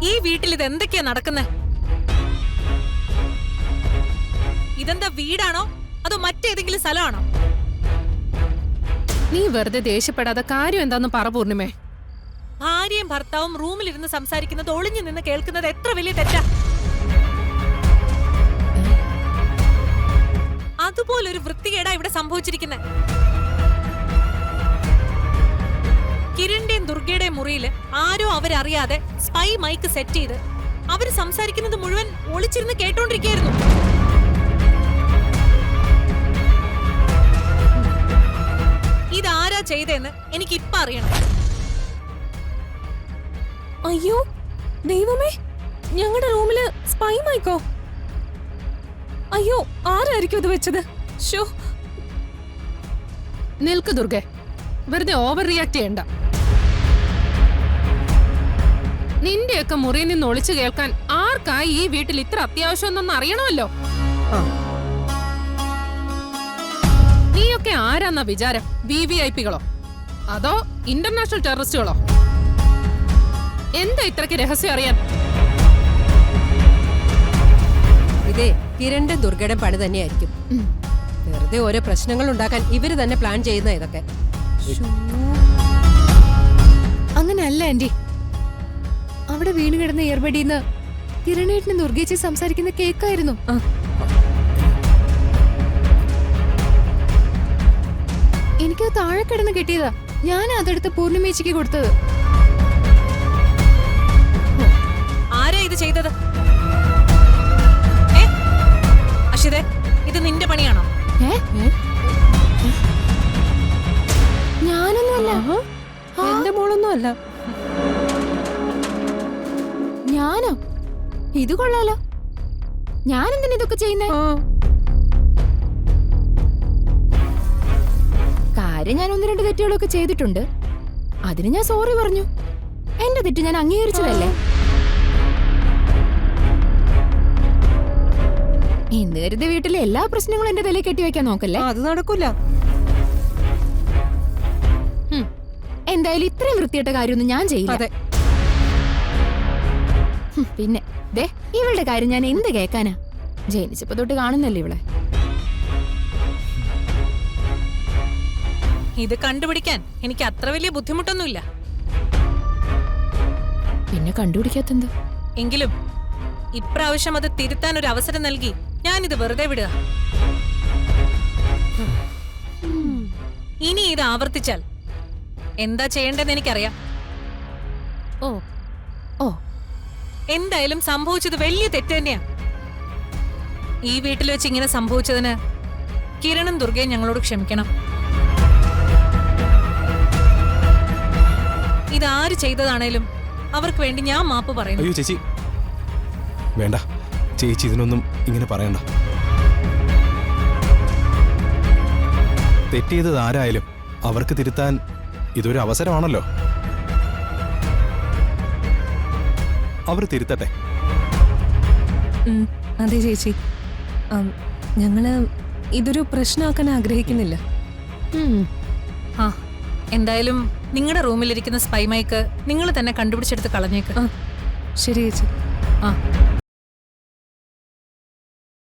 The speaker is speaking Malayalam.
ഈ വീട്ടിൽ ഇത് എന്തൊക്കെയാ നടക്കുന്നത്? ഇതെന്താ വീടാണോ അതോ മറ്റേതെങ്കിലും സ്ഥലമാണോ? നീ വെറുതെ ദേഷ്യപ്പെടാതെ കാര്യം എന്താന്ന് പറ പൂർണിമേ. ഭാര്യയും ഭർത്താവും റൂമിലിരുന്ന് സംസാരിക്കുന്നത് ഒളിഞ്ഞു നിന്ന് കേൾക്കുന്നത് എത്ര വലിയ തെറ്റാ. അതുപോലൊരു വൃത്തികേടാ ഇവിടെ സംഭവിച്ചിരിക്കുന്നത്. കിരണിന്റെയും ദുർഗയുടെയും മുറിയിൽ ആരോ അവരറിയാതെ സ്പൈ മൈക്ക് സെറ്റ് ചെയ്ത് അവര് സംസാരിക്കുന്നത് മുഴുവൻ ഒളിച്ചിരുന്ന് കേട്ടോണ്ടിരിക്കുകയായിരുന്നു. ഇതാരാ ചെയ്തെന്ന് എനിക്ക് ഇപ്പൊ അറിയണം. അയ്യോ ദൈവമേ, ഞങ്ങളുടെ റൂമില് സ്പൈ മൈക്കോ? അയ്യോ, ആരായിരിക്കും ഇത് വെച്ചത്? ഷോ, നിൽക്ക് ദുർഗെ, വെറുതെ ഓവർ റിയാക്ട് ചെയ്യണ്ട. നിന്റെയൊക്കെ മുറിയിൽ നിന്ന് ഒളിച്ചു കേൾക്കാൻ ആർക്കായി ഈ വീട്ടിൽ ഇത്ര അത്യാവശ്യം എന്നൊന്ന് അറിയണമല്ലോ. നീയൊക്കെ ആരാന്നാ വിചാരം? VVIP-കളോ അതോ ഇന്റർനാഷണൽ ടെററിസ്റ്റുകളോ? എന്താ ഇത്രക്ക് രഹസ്യം അറിയാൻ? ഇതേ കിരണിന്റെ ദുർഗയുടെ പണി തന്നെയായിരിക്കും. വെറുതെ ഓരോ പ്രശ്നങ്ങൾ ഉണ്ടാക്കാൻ ഇവര് തന്നെ പ്ലാൻ ചെയ്യുന്ന ഇതൊക്കെ. അങ്ങനല്ല ആന്റി, അവിടെ വീണ് കിടന്ന ഇയർബഡിന്ന് കിരണേട്ടിന് ദുർഗേച്ചി സംസാരിക്കുന്ന കേക്കായിരുന്നു. എനിക്കത് താഴെ കിടന്ന് കിട്ടിയതാ. ഞാൻ അതെടുത്ത് പൂർണിമേച്ചിക്ക് കൊടുത്തത്. ആരാ ഇത് ചെയ്തത്? അക്ഷിതേ, ഇത് നിന്റെ പണിയാണോ? ഞാനൊന്നുമല്ല. എന്റെ മോളൊന്നും അല്ല. ഞാനോ? ഇത് കൊള്ളാലോ. ഞാനെന്തിനാ ഇതൊക്കെ ചെയ്യുന്നേ? കാര്യം ഞാൻ 1-2 തെറ്റുകളൊക്കെ ചെയ്തിട്ടുണ്ട്. അതിന് ഞാൻ സോറി പറഞ്ഞു. എന്റെ തെറ്റ് ഞാൻ അംഗീകരിച്ചതല്ലേ. ഇന്ന് കരുതി വീട്ടിലെ എല്ലാ പ്രശ്നങ്ങളും എന്റെ തലയിൽ കെട്ടിവെക്കാൻ നോക്കല്ലേ. അത് നടക്കൂല. എന്തായാലും ഇത്രയും വൃത്തിയിട്ട കാര്യമൊന്നും ഞാൻ ചെയ്യില്ല. അതെ. പിന്നെ ദേ, ഇവളുടെ കാര്യം ഞാൻ എന്ത് കേക്കാനാ? ജനിച്ചപ്പോ തൊട്ട് കാണുന്നല്ലേ ഇവളെ. ഇത് കണ്ടുപിടിക്കാൻ എനിക്ക് അത്ര വലിയ ബുദ്ധിമുട്ടൊന്നുമില്ല. പിന്നെ കണ്ടുപിടിക്കാത്തെന്ത്? എങ്കിലും ഇപ്രാവശ്യം അത് തിരുത്താൻ ഒരു അവസരം നൽകി ഞാനിത് വെറുതെ വിടുക. ഇനി ഇത് ആവർത്തിച്ചാൽ എന്താ ചെയ്യേണ്ടതെന്ന് എനിക്കറിയാം. ഓ ഓ എന്തായാലും സംഭവിച്ചത് വലിയ തെറ്റ് തന്നെയാ. ഈ വീട്ടിൽ വെച്ച് ഇങ്ങനെ സംഭവിച്ചതിന് കിരണും ദുർഗയും ഞങ്ങളോട് ക്ഷമിക്കണം. ഇതാര് ചെയ്തതാണേലും അവർക്ക് വേണ്ടി ഞാൻ മാപ്പ് പറയുന്നു. അയ്യോ ചേച്ചി, വേണ്ട ചേച്ചി, ഇതിനൊന്നും ഇങ്ങനെ പറയണ്ട. തെറ്റിയത് ആരായാലും അവർക്ക് തിരുത്താൻ ഇതൊരു അവസരമാണല്ലോ. അവർ തിരുത്തട്ടെ. അതെ ചേച്ചി, ഞങ്ങള് ഇതൊരു പ്രശ്നമാക്കാൻ ആഗ്രഹിക്കുന്നില്ല. ആ, എന്തായാലും നിങ്ങളുടെ റൂമിലിരിക്കുന്ന സ്പൈ മൈക്ക് നിങ്ങൾ തന്നെ കണ്ടുപിടിച്ചെടുത്ത് കളഞ്ഞേക്ക്. ശരി ചേച്ചി. ആ